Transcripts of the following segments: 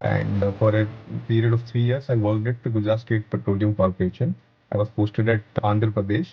And for a period of 3 years, I worked at the Gujarat State Petroleum Corporation. I was posted at Andhra Pradesh.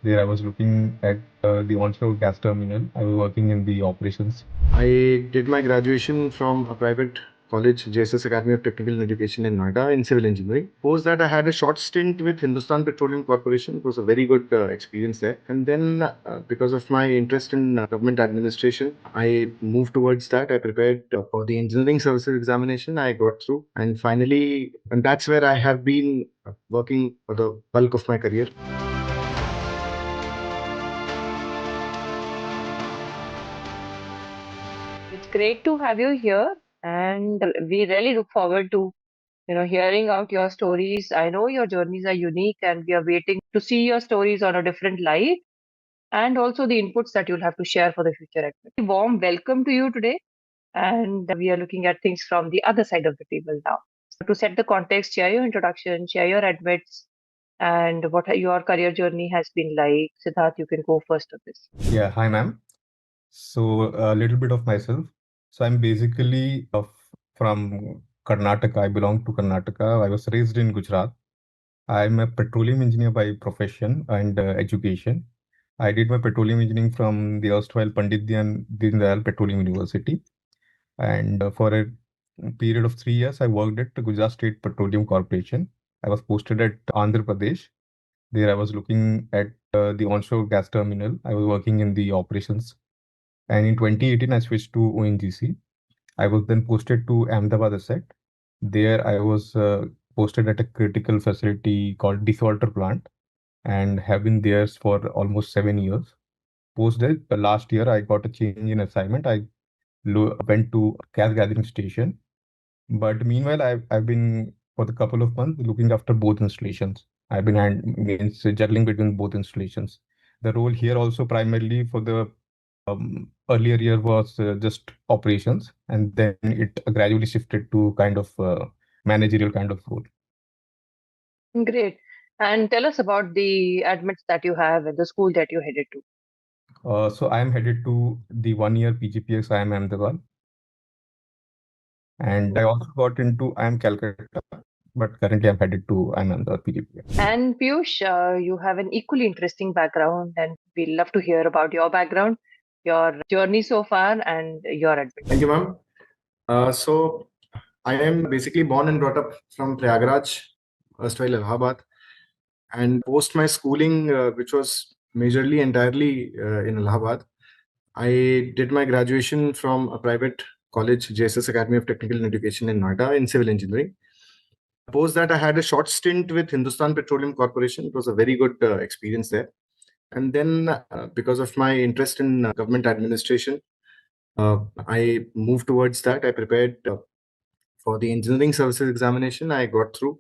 There I was looking at the onshore gas terminal. I was working in the operations. I did my graduation from a private college, JSS Academy of Technical Education in Noida in civil engineering. Post that, I had a short stint with Hindustan Petroleum Corporation. It was a very good experience there. And then, because of my interest in government administration, I moved towards that. I prepared for the engineering services examination. I got through, and finally, and that's where I have been working for the bulk of my career. It's great to have you here, and we really look forward to hearing out your stories. I know your journeys are unique, and we are waiting to see your stories on a different light, and also the inputs that you'll have to share for the future. Warm welcome to you today, and we are looking at things from the other side of the table now. To set the context, share your introduction, share your admits, and what your career journey has been like. Siddharth, you can go first on this. Yeah, hi, ma'am. So a little bit of myself. So I'm basically from Karnataka. I belong to Karnataka. I was raised in Gujarat. I'm a petroleum engineer by profession and education. I did my petroleum engineering from the erstwhile Pandit Dindayal Petroleum University. And for a period of 3 years, I worked at the Gujarat State Petroleum Corporation. I was posted at Andhra Pradesh. There I was looking at the onshore gas terminal. I was working in the operations. And in 2018, I switched to ONGC. I was then posted to Ahmedabad asset. There I was posted at a critical facility called desalter plant and have been there for almost 7 years. Post that, last year I got a change in assignment. I went to gas gathering station. But meanwhile, I've been for the couple of months looking after both installations. I've been means juggling between both installations. The role here also primarily for the earlier year was just operations, and then it gradually shifted to kind of managerial kind of role. Great. And tell us about the admits that you have and the school that you headed to. So I am headed to the 1 year PGPX IIM Ahmedabad, and I also got into IIM Calcutta, but currently I'm headed to IIM Ahmedabad PGPX. And Piyush, you have an equally interesting background, and we love to hear about your background, your journey so far, and your admits. Thank you, ma'am. So I am basically born and brought up from Prayagraj, erstwhile Allahabad, and post my schooling, which was majorly entirely in Allahabad, I did my graduation from a private college, JSS Academy of Technical Education in Noida in civil engineering. Post that, I had a short stint with Hindustan Petroleum Corporation. It was a very good experience there. And then, because of my interest in government administration, I moved towards that. I prepared for the engineering services examination. I got through,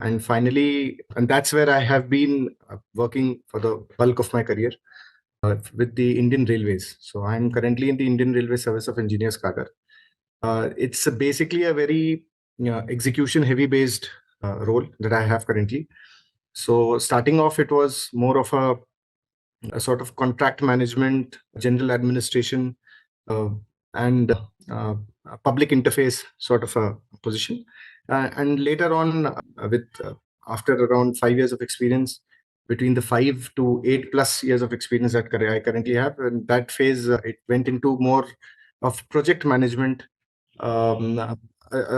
and finally, and that's where I have been working for the bulk of my career with the Indian Railways. So I'm currently in the Indian Railway Service of Engineers Cadre. It's basically a very execution heavy based role that I have currently. So starting off, it was more of a sort of contract management, general administration, uh, and public interface sort of a position. And later on, with after around 5 years of experience, between the 5 to 8+ years of experience that I currently have, and that phase it went into more of project management, a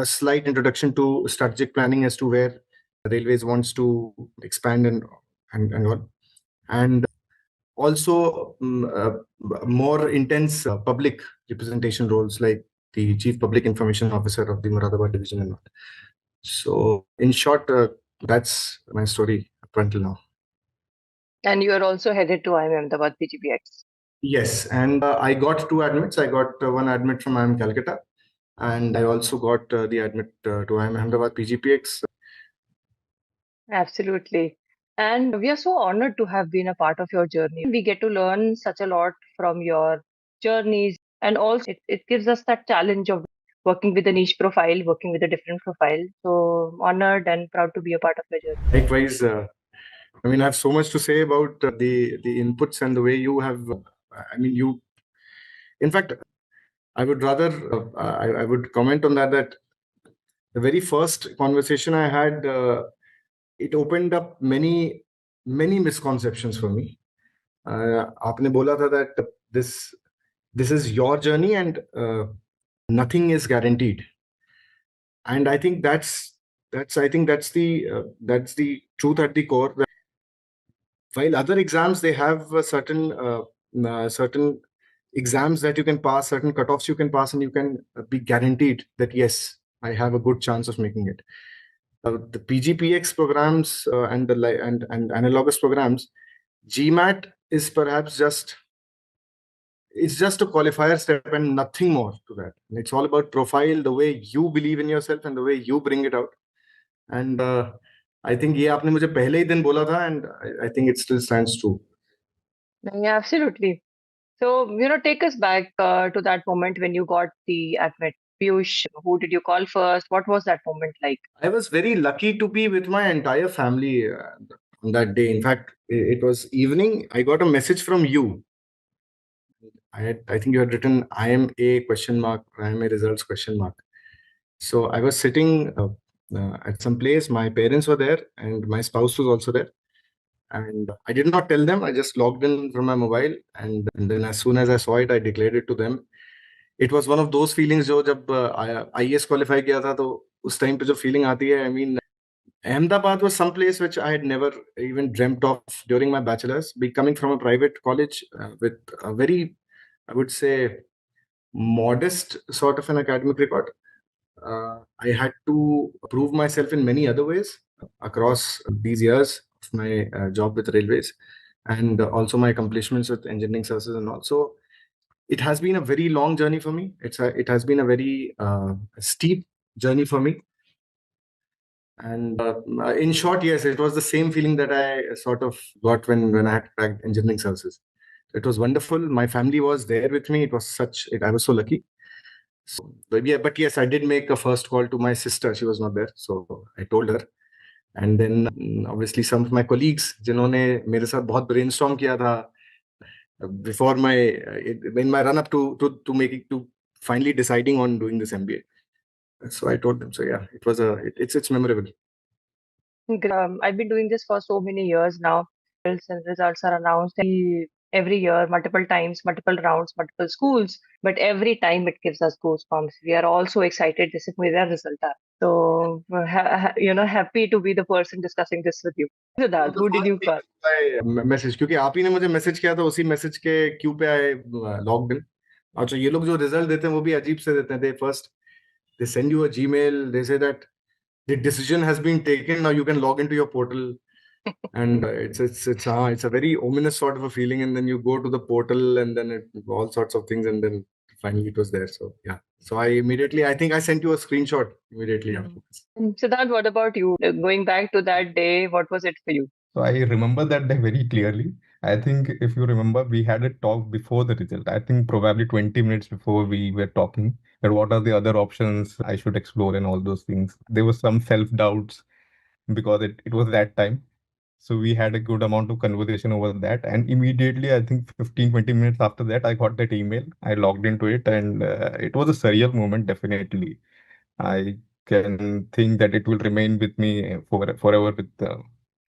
slight introduction to strategic planning as to where railways wants to expand and all, and also more intense public representation roles like the chief public information officer of the Moradabad division and all. So in short, that's my story up until now. And you are also headed to IIM Ahmedabad PGPX. Yes, and I got two admits. I got one admit from IIM Calcutta, and I also got the admit to IIM Ahmedabad PGPX. Absolutely. And we are so honored to have been a part of your journey. We get to learn such a lot from your journeys. And also, it gives us that challenge of working with a niche profile, working with a different profile. So, honored and proud to be a part of your journey. Likewise, I mean, I have so much to say about the inputs and the way you have. I mean, you. In fact, I would rather I would comment on that the very first conversation I had, it opened up many misconceptions for me. आपने बोला था that this is your journey and nothing is guaranteed. And I think that's the truth at the core. That while other exams, they have certain exams that you can pass, certain cutoffs you can pass, and you can be guaranteed that yes, I have a good chance of making it. The PGPX programs and and analogous programs, GMAT is perhaps just a qualifier step and nothing more to that. It's all about profile, the way you believe in yourself and the way you bring it out. And I think ये आपने मुझे पहले ही दिन बोला था, and I think it still stands true. Yeah, absolutely. So, take us back to that moment when you got the admit. Piyush, who did you call first? What was that moment like? I was very lucky to be with my entire family on that day. In fact, it was evening. I got a message from you. I think you had written IMA question mark, IMA results question mark. So I was sitting at some place. My parents were there, and my spouse was also there. And I did not tell them. I just logged in from my mobile, and then as soon as I saw it, I declared it to them. It was one of those feelings जो जब IAS qualify किया था तो उस time पे जो feeling आती है. I mean, Ahmedabad was some place which I had never even dreamt of during my bachelor's. Be coming from a private college with a very, I would say, modest sort of an academic record. I had to prove myself in many other ways across these years of my job with railways, and also my accomplishments with engineering services and all. So it has been a very long journey for me. It has been a very steep journey for me. And in short, yes, it was the same feeling that I sort of got when I had cracked engineering services. It was wonderful. My family was there with me. I was so lucky. So, but yes, I did make a first call to my sister. She was not there, so I told her. And then obviously some of my colleagues, जिन्होंने मेरे साथ बहुत brainstorm किया था before in my run up to making to finally deciding on doing this MBA. So I told them. So yeah, it's memorable. I've been doing this for so many years now. Results are announced every year, multiple times, multiple rounds, multiple schools. But every time it gives us goosebumps. We are all so excited. This is मेरा result है. So, happy to be the person discussing this with you. Siddharth, who did you call? Message, क्योंकि आप ही ने मुझे message किया था, उसी message के क्यू पे आए लॉग्ड इन. अच्छा, ये लोग जो रिजल्ट देते हैं वो भी अजीब से देते हैं. They send you a Gmail, they say that the decision has been taken, now you can log into your portal. And it's a very ominous sort of a feeling, and then you go to the portal and then all sorts of things, and then finally it was there. So yeah, so I think I sent you a screenshot immediately after. Siddharth, what about you? Going back to that day, what was it for you? So I remember that day very clearly. I think if you remember, we had a talk before the result. I think probably 20 minutes before we were talking that what are the other options I should explore and all those things. There was some self-doubts because it was that time. So we had a good amount of conversation over that. And immediately, I think 15, 20 minutes after that, I got that email. I logged into it, and it was a surreal moment, definitely. I can think that it will remain with me forever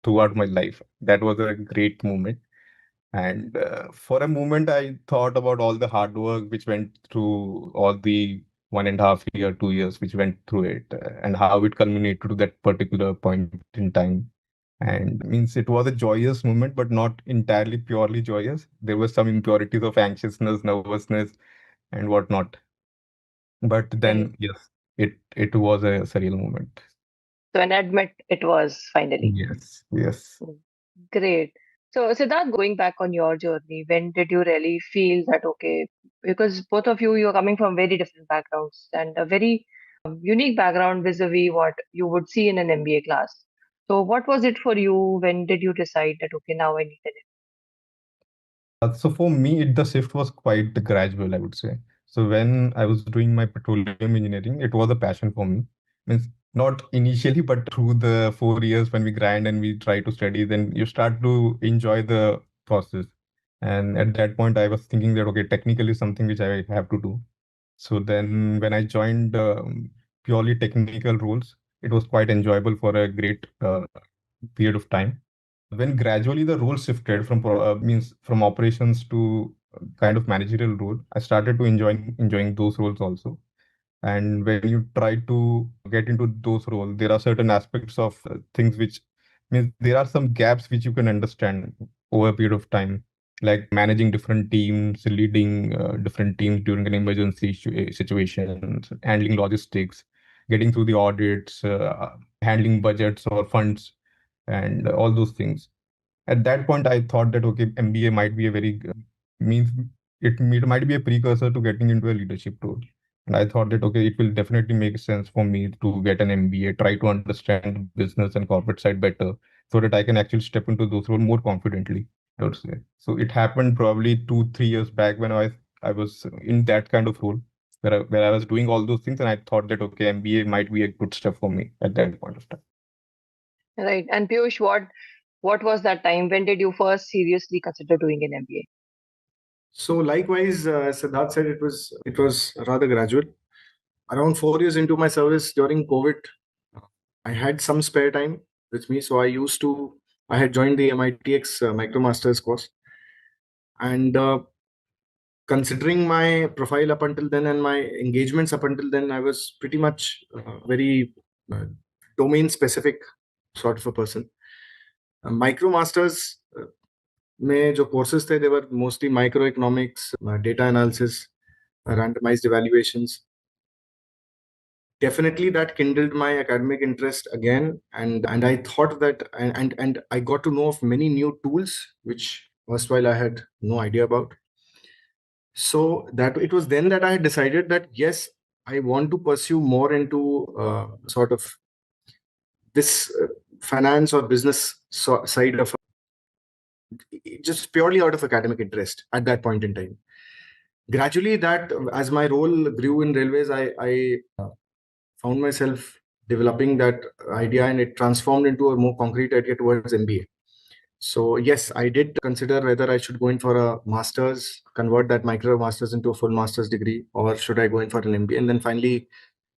throughout my life. That was a great moment. And for a moment, I thought about all the hard work which went through all the 1.5 year, 2 years which went through it, and how it culminated to that particular point in time. And means it was a joyous moment, but not entirely purely joyous. There were some impurities of anxiousness, nervousness, and whatnot. But Right. then, yes, it was a surreal moment. So, and admit it was finally. Yes, yes. Great. So, Siddharth, going back on your journey, when did you really feel that, okay, because both of you, you're coming from very different backgrounds and a very unique background vis-a-vis what you would see in an MBA class. So, what was it for you? When did you decide that, okay, now I need an So for me, the shift was quite gradual, I would say. So when I was doing my petroleum engineering, it was a passion for me. Means not initially, but through the 4 years when we grind and we try to study, then you start to enjoy the process. And at that point, I was thinking that, okay, technically something which I have to do. So then when I joined purely technical roles. It was quite enjoyable for a great period of time. When gradually the role shifted from means from operations to kind of managerial role, I started to enjoying those roles also. And when you try to get into those roles, there are certain aspects of things which means there are some gaps which you can understand over a period of time, like managing different teams, leading different teams during an emergency situation, handling logistics, getting through the audits, handling budgets or funds, and all those things. At that point, I thought that okay, MBA might be a very means it might be a precursor to getting into a leadership role. And I thought that okay, it will definitely make sense for me to get an MBA, try to understand business and corporate side better, so that I can actually step into those roles more confidently, I would say. So it happened probably 2 3 years back when I was in that kind of role where I was doing all those things, and I thought that okay, MBA might be a good step for me at that point of time. Right. And Piyush, what was that time? When did you first seriously consider doing an MBA? So likewise, as Siddharth said, it was rather gradual. Around 4 years into my service during COVID, I had some spare time with me, so I had joined the MITx MicroMasters course, and considering my profile up until then and my engagements up until then, I was pretty much very uh, domain specific sort of a person. MicroMasters में जो courses थे, they were mostly microeconomics, data analysis, randomized evaluations. Definitely that kindled my academic interest again, and I thought that and I got to know of many new tools which erstwhile I had no idea about. So that it was then that I had decided that yes, I want to pursue more into sort of this finance or business side of just purely out of academic interest at that point in time. Gradually, that as my role grew in railways, I found myself developing that idea, and it transformed into a more concrete idea towards MBA. So yes, I did consider whether I should go in for a master's, convert that micro master's into a full master's degree, or should I go in for an MBA? And then finally,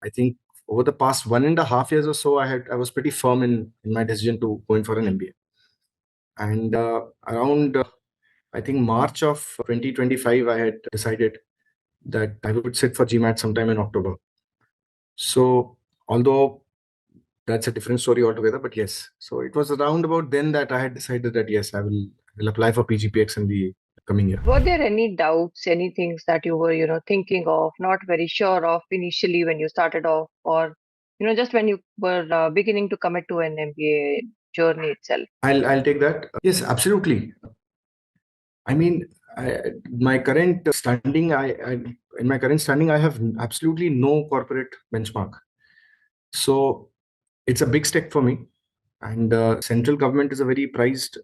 I think over the past 1.5 years or so, I was pretty firm in my decision to go in for an MBA. And around I think March of 2025, I had decided that I would sit for GMAT sometime in October. So although that's a different story altogether, but yes, so it was around about then that I had decided that yes, I will apply for PGPX in the coming year. Were there any doubts, any things that you were, thinking of, not very sure of initially when you started off, or, just when you were beginning to commit to an MBA journey itself? I'll take that. Yes, absolutely. I mean, my current standing, in my current standing, I have absolutely no corporate benchmark. So it's a big step for me, and central government is a very prized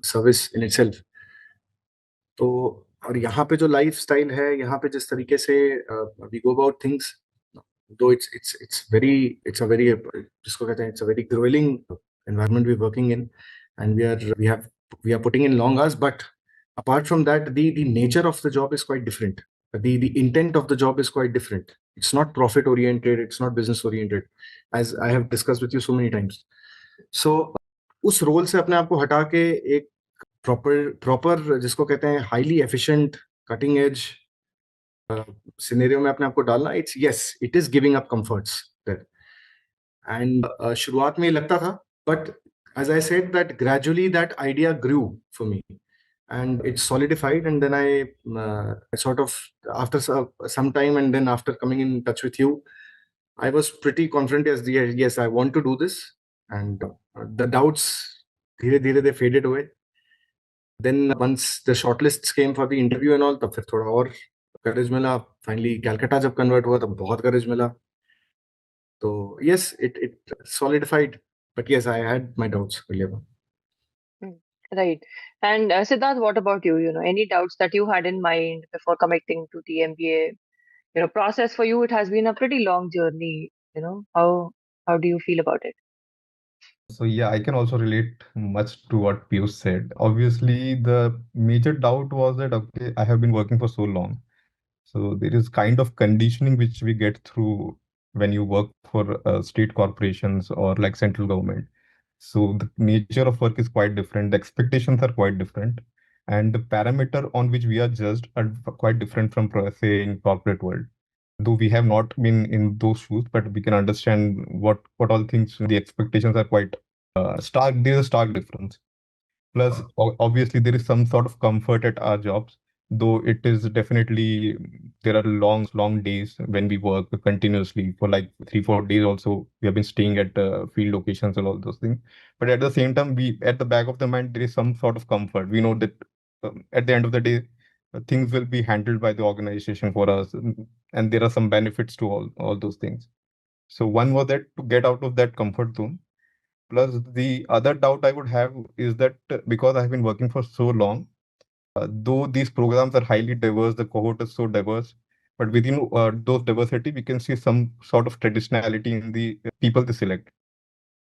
service in itself. तो और यहाँ पे जो life style है, यहाँ पे जिस तरीके से वी गो अबाउट थिंग्स, दो it's a very जिसको कहते हैं, it's a very grueling environment we're working in, and we are putting in long hours, but apart from that, the nature of the job is quite different. The intent of the job is quite different. It's not profit oriented, it's not business oriented, as I have discussed with you so many times. So उस role से अपने आप को हटा के एक proper जिसको कहते हैं highly efficient cutting edge scenario में अपने आप को डालना, it is giving up comforts there. And शुरुआत में लगता था, but as I said, that gradually that idea grew for me, and it solidified, and then I sort of, after some time, and then after coming in touch with you, I was pretty confident, yes, I want to do this. And the doubts धीरे धीरे they faded away. Then once the shortlists came for the interview and all, तब फिर थोड़ा और करेज मिला. Finally Calcutta जब convert हुआ तब बहुत करेज मिला. तो yes, it solidified, but yes, I had my doubts earlier on. Right. And Siddharth, what about you? Any doubts that you had in mind before committing to the MBA, process for you? It has been a pretty long journey. How do you feel about it? So yeah, I can also relate much to what Piyush said. Obviously, the major doubt was that okay, I have been working for so long. So there is kind of conditioning which we get through when you work for state corporations or like central government. So the nature of work is quite different. The expectations are quite different, and the parameter on which we are judged are quite different from, say, in corporate world. Though we have not been in those shoes, but we can understand what all things. The expectations are quite stark. There's a stark difference. Plus, obviously, there is some sort of comfort at our jobs, though it is definitely there are long days when we work continuously for like 3, 4 days. Also, we have been staying at field locations and all those things. But at the same time, we at the back of the mind there is some sort of comfort. We know that at the end of the day, things will be handled by the organization for us, and there are some benefits to all those things. So one was that to get out of that comfort zone. Plus, the other doubt I would have is that because I have been working for so long, though these programs are highly diverse, the cohort is so diverse, but within those diversity, we can see some sort of traditionality in the people they select.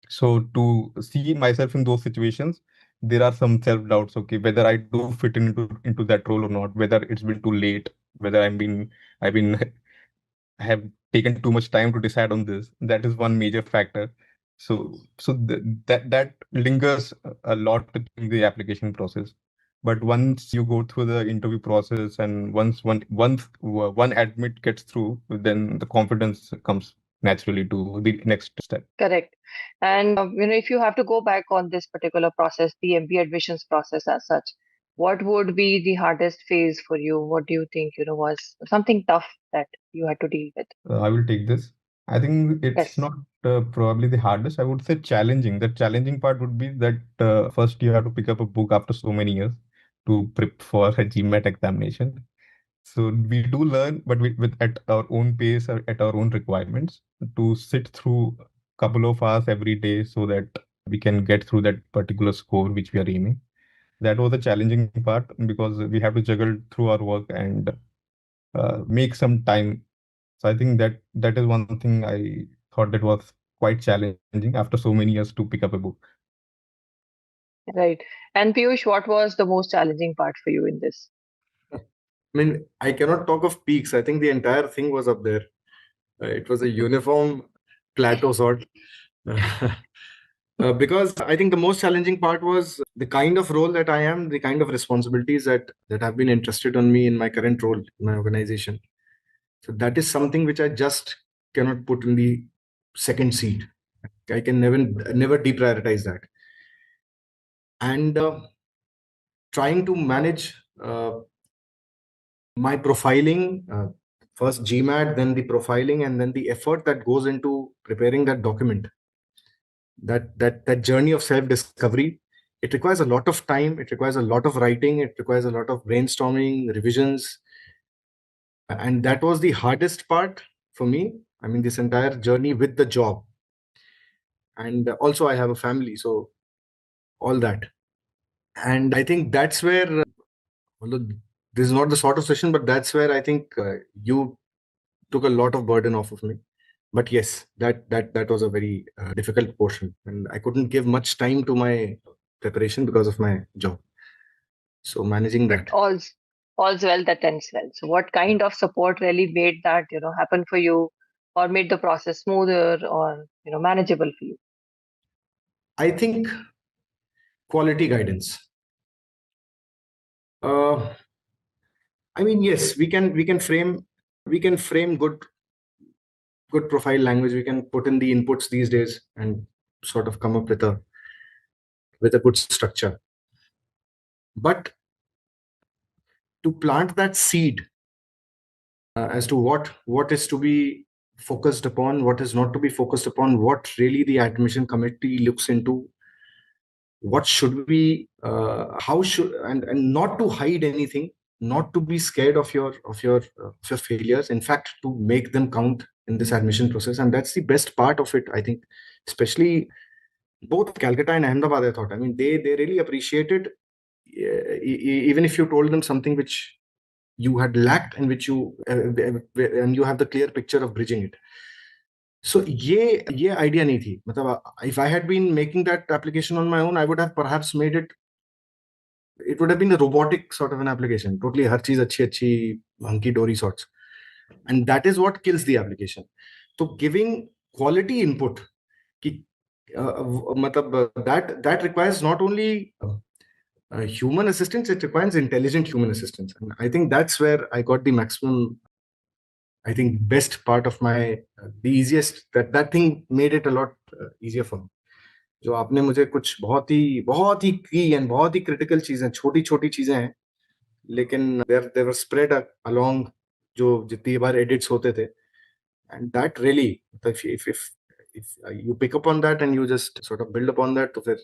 So to see myself in those situations, there are some self doubts. Okay, whether I do fit into that role or not, whether it's been too late, whether I've been have taken too much time to decide on this. That is one major factor. So that lingers a lot in the application process. But once you go through the interview process and once one admit gets through, then the confidence comes naturally to the next step. Correct. And if you have to go back on this particular process, the MBA admissions process as such, what would be the hardest phase for you? What do you think, was something tough that you had to deal with? I will take this. I think it's Yes. not probably the hardest. I would say challenging. The challenging part would be that first you have to pick up a book after so many years to prep for a GMAT examination. So we do learn, but with at our own pace or at our own requirements to sit through a couple of hours every day so that we can get through that particular score which we are aiming. That was the challenging part because we have to juggle through our work and make some time. So I think that is one thing I thought that was quite challenging after so many years to pick up a book. Right. And Piyush, what was the most challenging part for you in this? I mean, I cannot talk of peaks. I think the entire thing was up there. It was a uniform plateau sort. Because I think the most challenging part was the kind of role that I am, the kind of responsibilities that have been entrusted on me in my current role in my organization. So that is something which I just cannot put in the second seat. I can never deprioritize that. And trying to manage my profiling, first GMAT, then the profiling, and then the effort that goes into preparing that document. That journey of self-discovery, it requires a lot of time, it requires a lot of writing, it requires a lot of brainstorming, revisions, and that was the hardest part for me. I mean, this entire journey with the job, and also I have a family, so all that. And I think that's where, although this is not the sort of session, but that's where I think you took a lot of burden off of me. But yes, that was a very difficult portion, and I couldn't give much time to my preparation because of my job. So managing But that. all's well that ends well. So what kind of support really made that, happen for you or made the process smoother or, manageable for you? I think quality guidance. Uh, I mean, yes, we can frame good profile language. We can put in the inputs these days and sort of come up with a good structure. But to plant that seed as to what is to be focused upon, what is not to be focused upon, what really the admission committee looks into, what should be, how should, and not to hide anything, not to be scared of your failures. In fact, to make them count in this admission process, and that's the best part of it. I think, especially both Calcutta and Ahmedabad, I thought. I mean, they really appreciated, even if you told them something which you had lacked and which you and you have the clear picture of bridging it. So ये idea नहीं थी. मतलब if I had been making that application on my own, I would have perhaps made it. It would have been a robotic sort of an application. Totally हर चीज अच्छी अच्छी hunky dory sorts, and that is what kills the application. तो giving quality input कि मतलब that requires not only human assistance, it requires intelligent human assistance. And I think that's where I got the maximum, I think, best part of my, the easiest, that thing made it a lot easier for me. जो आपने मुझे कुछ बहुत ही की and बहुत ही critical चीजें, छोटी छोटी चीजें हैं, लेकिन देवर स्प्रेड अलोंग जो जितनी बार एडिट्स होते थे, and that really, if you pick up on that and you just sort of build upon that, तो फिर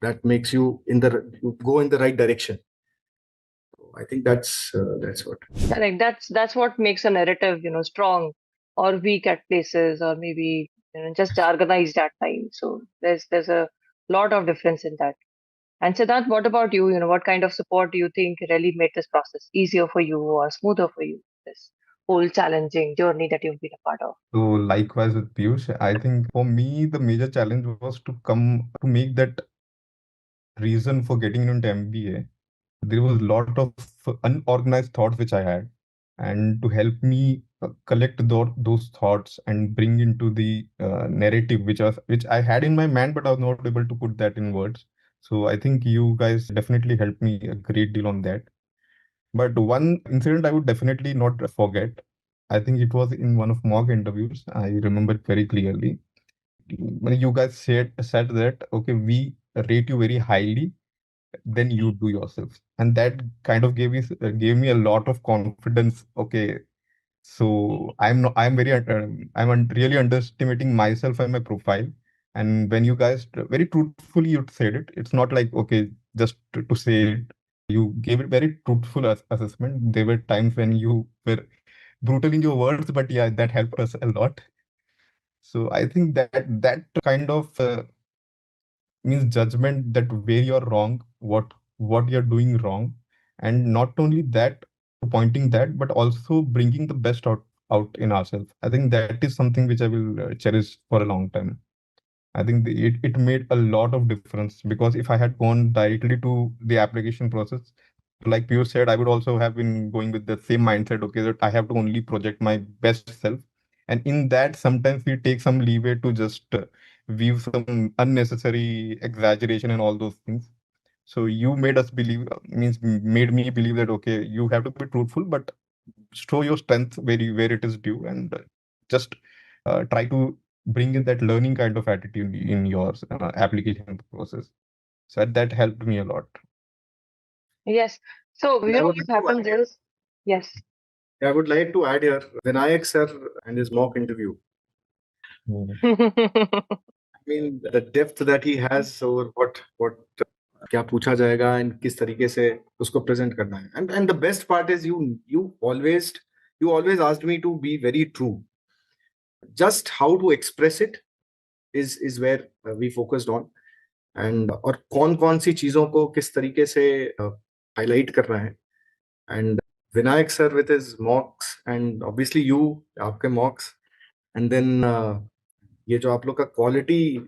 that makes you you go in the right direction. I think that's what. Correct. That's what makes a narrative, strong or weak at places, or maybe just organized at times. So there's a lot of difference in that. And Siddharth, what about you? What kind of support do you think really made this process easier for you or smoother for you? This whole challenging journey that you've been a part of. So likewise with Piyush, I think for me the major challenge was to make that reason for getting into MBA. There was a lot of unorganized thoughts which I had, and to help me collect those thoughts and bring into the narrative which I had in my mind, but I was not able to put that in words. So I think you guys definitely helped me a great deal on that. But one incident I would definitely not forget. I think it was in one of mock interviews. I remember it very clearly. When you guys said that, okay, we rate you very highly, then you do yourself, and that kind of gave me a lot of confidence. Okay, so I'm very really underestimating myself and my profile. And when you guys very truthfully you said it, it's not like, okay, just to say it. You gave it very truthful assessment. There were times when you were brutal in your words, but yeah, that helped us a lot. So I think that kind of means judgment, that where you're wrong, what you're doing wrong, and not only that, pointing that, but also bringing the best out in ourselves. I think that is something which I will cherish for a long time. I think it made a lot of difference, because if I had gone directly to the application process, like Piyush said, I would also have been going with the same mindset. Okay, that I have to only project my best self, and in that, sometimes we take some leeway to just weave some unnecessary exaggeration and all those things. So you made us believe, made me believe that, okay, you have to be truthful, but show your strength where it is due, and just try to bring in that learning kind of attitude in your application process. So that helped me a lot. Yes. So, And I would what like to happens add, is, yes. I would like to add here, Vinayak sir and his mock interview. Mm. I mean, the depth that he has over what क्या पूछा जाएगा and किस तरीके से उसको present करना है. And the best part is you always asked me to be very true. Just how to express it is where we focused on. And और कौन सी चीजों को किस तरीके से highlight करना है. And Vinayak sir with his mocks, and obviously you, आपके mocks, and then ये जो आप लोग का quality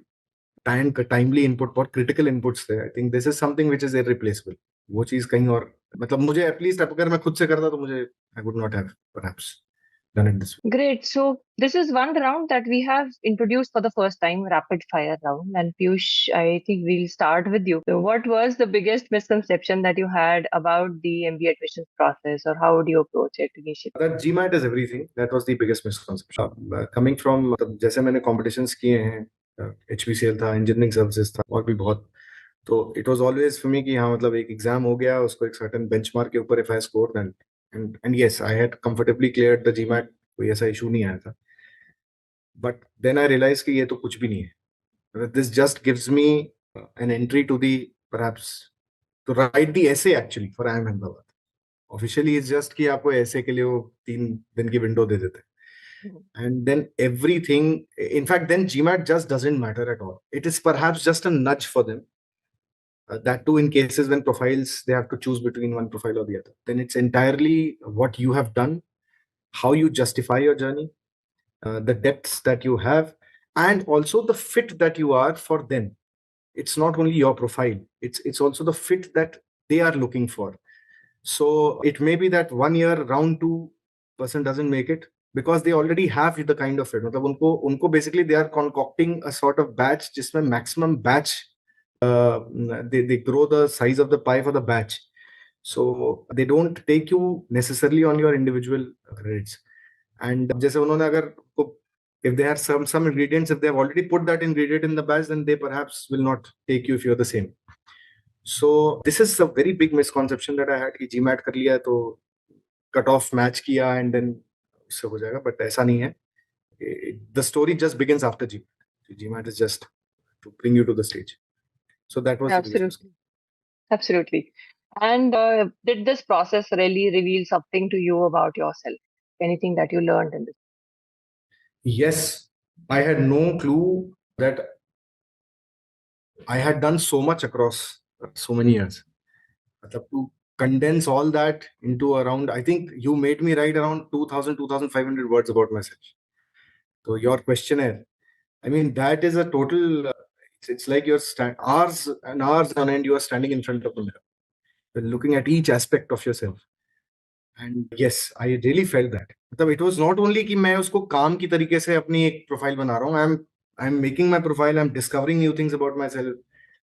timely input, बहुत critical inputs थे. I think this is something which is irreplaceable. वो चीज कहीं और, मतलब मुझे एटलीस्ट अगर मैं खुद से करता तो मुझे I would not have perhaps done it this way. Great. So this is one round that we have introduced for the first time, rapid fire round. And Piyush, I think we'll start with you. So what was the biggest misconception that you had about the MBA admissions process, or how would you approach it initially? That GMAT is everything. That was the biggest misconception. Coming from जैसे मैंने competitions किए हैं, HBCL था, engineering services था, और भी बहुत. तो it was always for me कि हाँ, मतलब एक एग्जाम हो गया, उसको एक certain benchmark के ऊपर if I scored, then and yes, I had comfortably cleared the GMAT. कोई ऐसा issue नहीं आया था. But then I realized कि ये तो कुछ भी नहीं है. This just gives me an entry to the, perhaps, to write the essay actually for IIM Ahmedabad. Officially it's just कि आपको essay के लिए वो 3 दिन की window दे देते हैं. And then everything, in fact, then GMAT just doesn't matter at all. It is perhaps just a nudge for them. That too in cases when profiles, they have to choose between one profile or the other. Then it's entirely what you have done, how you justify your journey, the depths that you have, and also the fit that you are for them. It's not only your profile, it's also the fit that they are looking for. So it may be that 1 year round 2 person doesn't make it, because they already have the kind of it. मतलब उनको basically they are concocting a sort of batch जिसमें maximum batch they grow the size of the pie for the batch. So they don't take you necessarily on your individual credits. And जैसे उन्होंने अगर if they have some ingredients, if they have already put that ingredient in the batch, then they perhaps will not take you if you're the same. So this is a very big misconception that I had कि GMAT कर लिया तो cut off match किया and then उससे हो जाएगा, but ऐसा नहीं है. The story just begins after GMAT. GMAT is just to bring you to the stage. So that was the reason. Absolutely. Absolutely. And did this process really reveal something to you about yourself? Anything that you learned in this? Yes, I had no clue that I had done so much across so many years. To condense all that into around, I think you made me write around 2,000, 2,500 words about myself. So your questionnaire, I mean, that is a total, it's like you're hours and hours on end, you are standing in front of the mirror, looking at each aspect of yourself. And yes, I really felt that. मतलब it was not only कि मैं उसको काम की तरीके से अपनी एक प्रोफाइल बना रहा हूँ. I'm making my profile. I'm discovering new things about myself.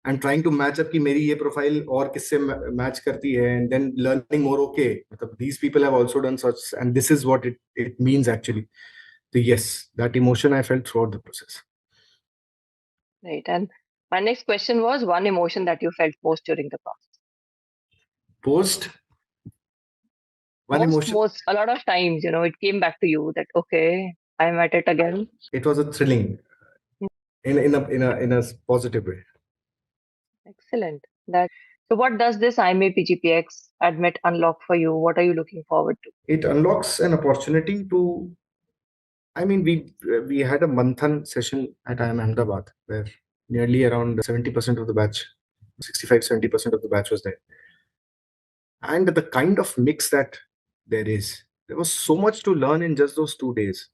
I'm trying to match up कि मेरी ये प्रोफाइल और किससे मैच करती है, and then learning more. Okay, मतलब these people have also done such, and this is what it means actually. So yes, that emotion I felt throughout the process. Right. And my next question was one emotion that you felt most during the process. Post one emotion. Most, a lot of times, it came back to you that, okay, I'm at it again. It was a thrilling, in a positive way. Excellent. So what does this IMA PGPX admit unlock for you? What are you looking forward to? It unlocks an opportunity to, I mean, we had a Manthan session at IIM Ahmedabad where nearly around 70% of the batch, 65-70% of the batch was there. And the kind of mix that there was so much to learn in just those 2 days.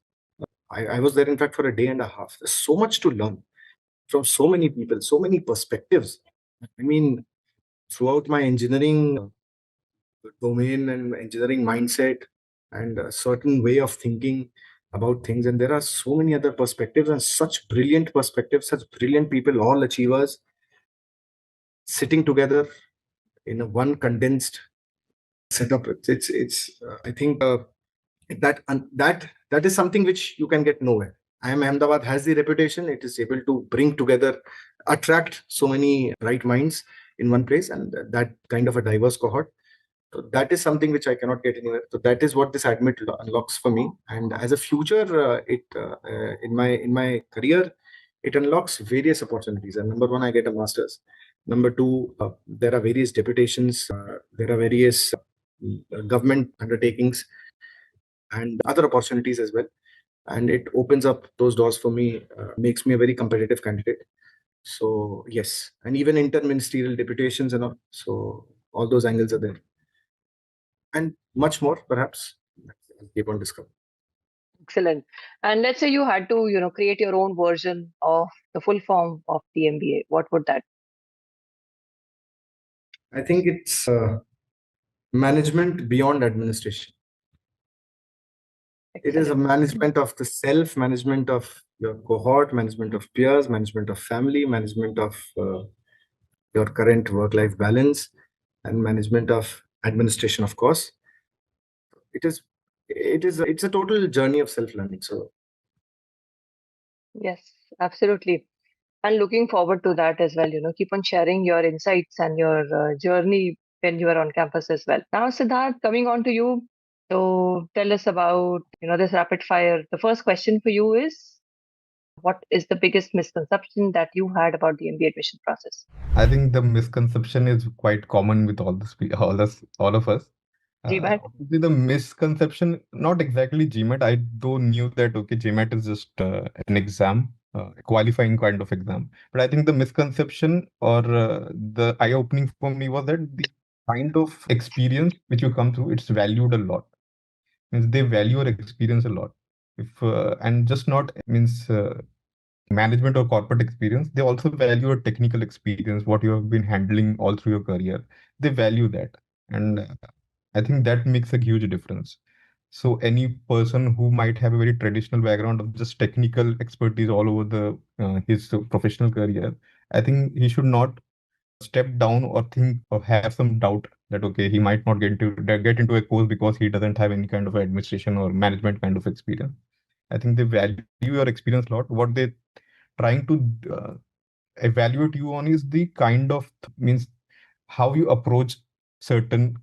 I was there, in fact, for a day and a half. There's so much to learn from so many people, so many perspectives. I mean, throughout my engineering domain and engineering mindset and a certain way of thinking about things, and there are so many other perspectives and such brilliant perspectives, such brilliant people, all achievers, sitting together in a one condensed setup. It's I think that is something which you can get nowhere. IIM Ahmedabad has the reputation. It is able to bring together, attract so many bright minds in one place, and that kind of a diverse cohort. So that is something which I cannot get anywhere. So that is what this admit unlocks for me. And as a future, in my career, it unlocks various opportunities. And number one, I get a master's. Number two, there are various deputations. There are various government undertakings and other opportunities as well. And it opens up those doors for me, makes me a very competitive candidate. So yes, and even interministerial deputations and all. So all those angles are there. And much more, perhaps. I'll keep on discovering. Excellent. And let's say you had to, create your own version of the full form of the MBA. What would that? I think it's management beyond administration. Excellent. It is a management of the self, management of your cohort, management of peers, management of family, management of your current work-life balance, and management of administration, of course. It's a total journey of self-learning. So Yes, absolutely. And looking forward to that as well. Keep on sharing your insights and your journey when you are on campus as well. Now, Siddharth, coming on to you. So tell us about, this rapid fire. The first question for you is, what is the biggest misconception that you had about the MBA admission process? I think the misconception is quite common with all of us. GMAT? Obviously, the misconception, not exactly GMAT. I though knew that okay, GMAT is just an exam, a qualifying kind of exam. But I think the misconception or the eye-opening for me was that the kind of experience which you come through, it's valued a lot. Means they value your experience a lot. If and just not means management or corporate experience, they also value your technical experience, what you have been handling all through your career. They value that, and I think that makes a huge difference. So any person who might have a very traditional background of just technical expertise all over the his professional career, I think he should not step down or think or have some doubt that okay, he might not get into a course because he doesn't have any kind of administration or management kind of experience. I think they value your experience a lot. What they trying to evaluate you on is the kind of means how you approach certain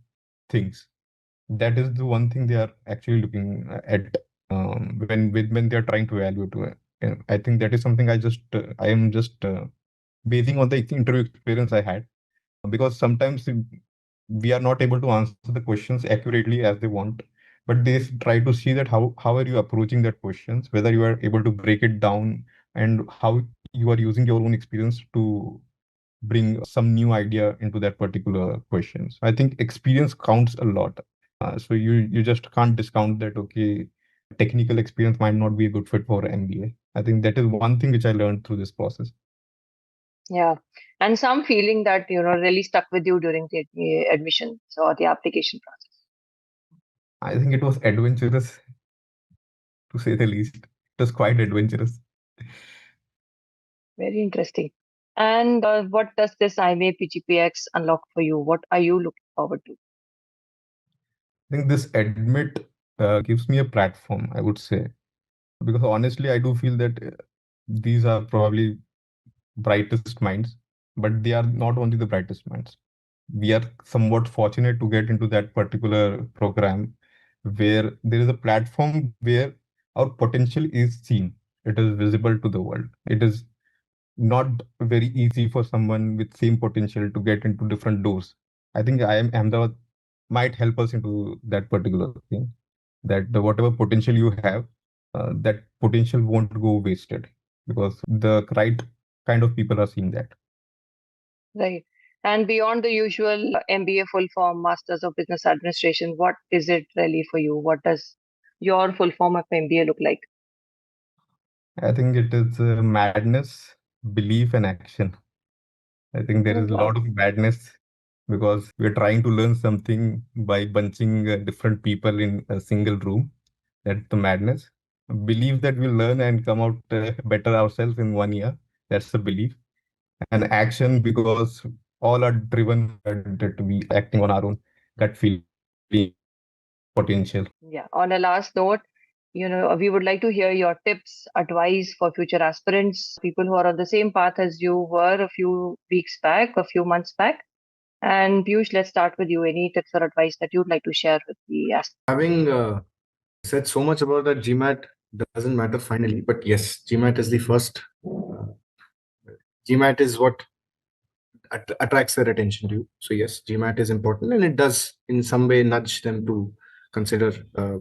things. That is the one thing they are actually looking at when they are trying to evaluate. I think that is something I am just basing on the interview experience I had, because sometimes we are not able to answer the questions accurately as they want, but they try to see that how are you approaching that questions, whether you are able to break it down, and how you are using your own experience to bring some new idea into that particular question. So I think experience counts a lot. So you just can't discount that okay, technical experience might not be a good fit for MBA. I think that is one thing which I learned through this process. Yeah. And some feeling that, really stuck with you during the admissions or the application process. I think it was adventurous, to say the least. It was quite adventurous. Very interesting. And what does this IMA PGPX unlock for you? What are you looking forward to? I think this admit gives me a platform, I would say, because honestly, I do feel that these are probably brightest minds, but they are not only the brightest minds. We are somewhat fortunate to get into that particular program where there is a platform where our potential is seen. It is visible to the world. It is not very easy for someone with same potential to get into different doors. I think I am Ahmedabad might help us into that particular thing, that whatever potential you have, that potential won't go wasted because the right kind of people are seeing that. Right. And beyond the usual MBA full form, Masters of Business Administration, what is it really for you? What does your full form of MBA look like? I think it is madness, belief, and action. I think there Oh, is a wow. lot of madness because we're trying to learn something by bunching different people in a single room. That's the madness. Believe that we'll learn and come out better ourselves in 1 year. That's the belief. And action because all are driven that we acting on our own gut feeling, potential. Yeah. On a last note, we would like to hear your tips, advice for future aspirants, people who are on the same path as you were a few weeks back, a few months back. And Piyush, let's start with you. Any tips or advice that you'd like to share with the aspirants? Having said so much about that, GMAT doesn't matter finally, but yes, GMAT is the first. GMAT is what attracts their attention to you. So yes, GMAT is important, and it does in some way nudge them to consider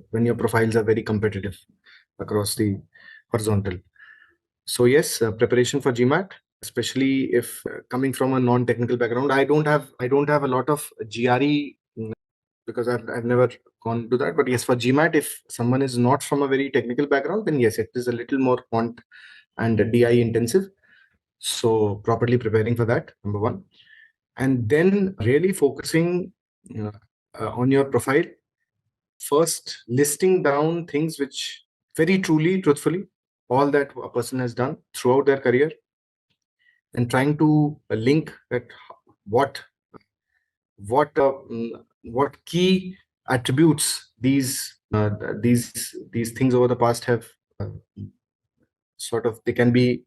when your profiles are very competitive across the horizontal. So yes, preparation for GMAT, especially if coming from a non-technical background. I don't have a lot of GRE because I've never gone to that. But yes, for GMAT, if someone is not from a very technical background, then yes, it is a little more quant and DI intensive. So properly preparing for that, number one, and then really focusing uh, on your profile. First, listing down things which very truly, truthfully, all that a person has done throughout their career, and trying to link that what what uh, mm, what key attributes these things over the past have uh, sort of they can be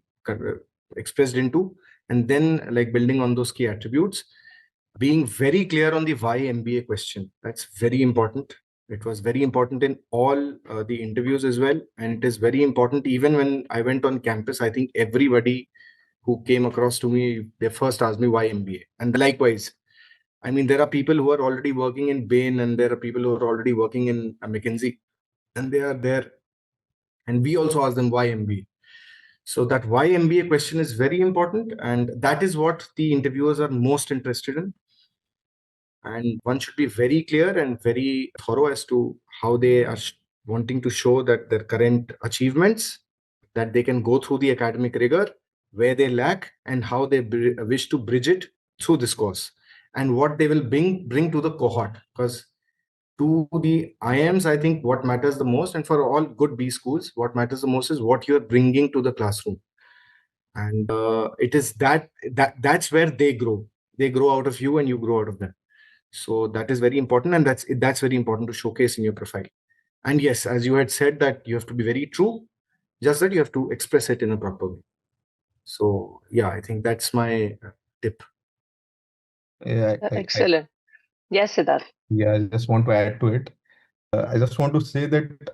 expressed into, and then like building on those key attributes, being very clear on the why MBA question. That's very important. It was very important in all the interviews as well, and it is very important even when I went on campus. I think everybody who came across to me, they first asked me why MBA, and likewise. I mean, there are people who are already working in Bain, and there are people who are already working in McKinsey, and they are there. And we also ask them why MBA. So that why MBA question is very important, and that is what the interviewers are most interested in. And one should be very clear and very thorough as to how they are wanting to show that their current achievements, that they can go through the academic rigor, where they lack, and how they wish to bridge it through this course, and what they will bring to the cohort. Because to the IIMs, I think what matters the most, and for all good B schools, what matters the most is what you're bringing to the classroom. And it is that's where they grow. They grow out of you, and you grow out of them. So that is very important, and that's very important to showcase in your profile. And yes, as you had said, that you have to be very true, just that you have to express it in a proper way. So yeah, I think that's my tip. Yeah, Excellent. Yes, Siddharth. yeah, I just want to add to it. I just want to say that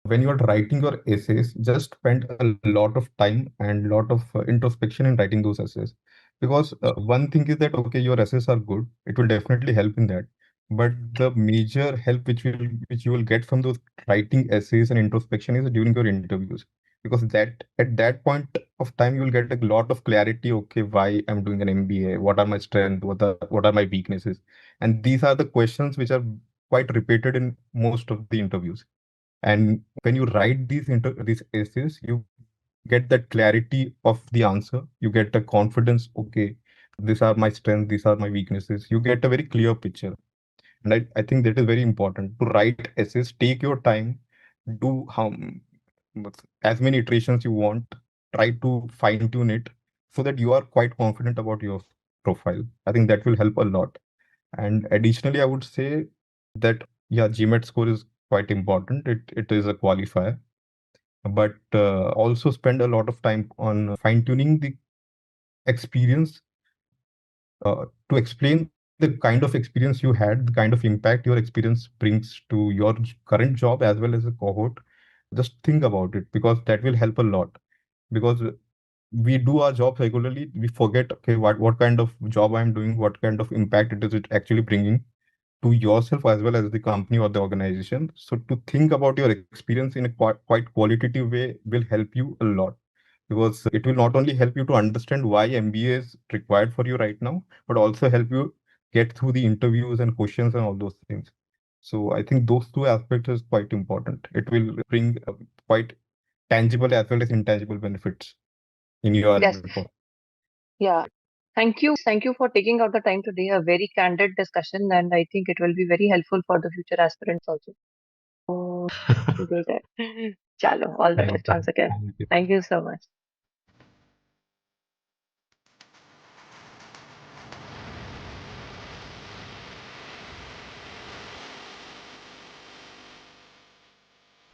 when you are writing your essays, just spend a lot of time and lot of introspection in writing those essays. Because one thing is that okay, your essays are good, it will definitely help in that. But the major help which you will get from those writing essays and introspection is during your interviews. Because that at that point of time you will get a lot of clarity. Okay, why I'm doing an MBA? What are my strengths? What are my weaknesses? And these are the questions which are quite repeated in most of the interviews. And when you write these essays, you get that clarity of the answer. You get the confidence. Okay, these are my strengths. These are my weaknesses. You get a very clear picture. And I think that is very important to write essays. Take your time. Do as many iterations you want. Try to fine tune it so that you are quite confident about your profile. I think that will help a lot. And additionally, I would say that yeah, GMAT score is quite important. It is a qualifier, but also spend a lot of time on fine-tuning the experience to explain the kind of experience you had, the kind of impact your experience brings to your current job as well as a cohort. Just think about it because that will help a lot. Because we do our job regularly, we forget okay what kind of job I'm doing, what kind of impact it actually bringing to yourself as well as the company or the organization. So to think about your experience in a quite qualitative way will help you a lot because it will not only help you to understand why MBA is required for you right now, but also help you get through the interviews and questions and all those things. So I think those two aspects is quite important. It will bring quite tangible as well as intangible benefits in your Yes. report. Yeah. Thank you for taking out the time today. A very candid discussion, and I think it will be very helpful for the future aspirants also. So, to do that. Chalo, all the Thank best you. once again. Thank you. Thank you so much.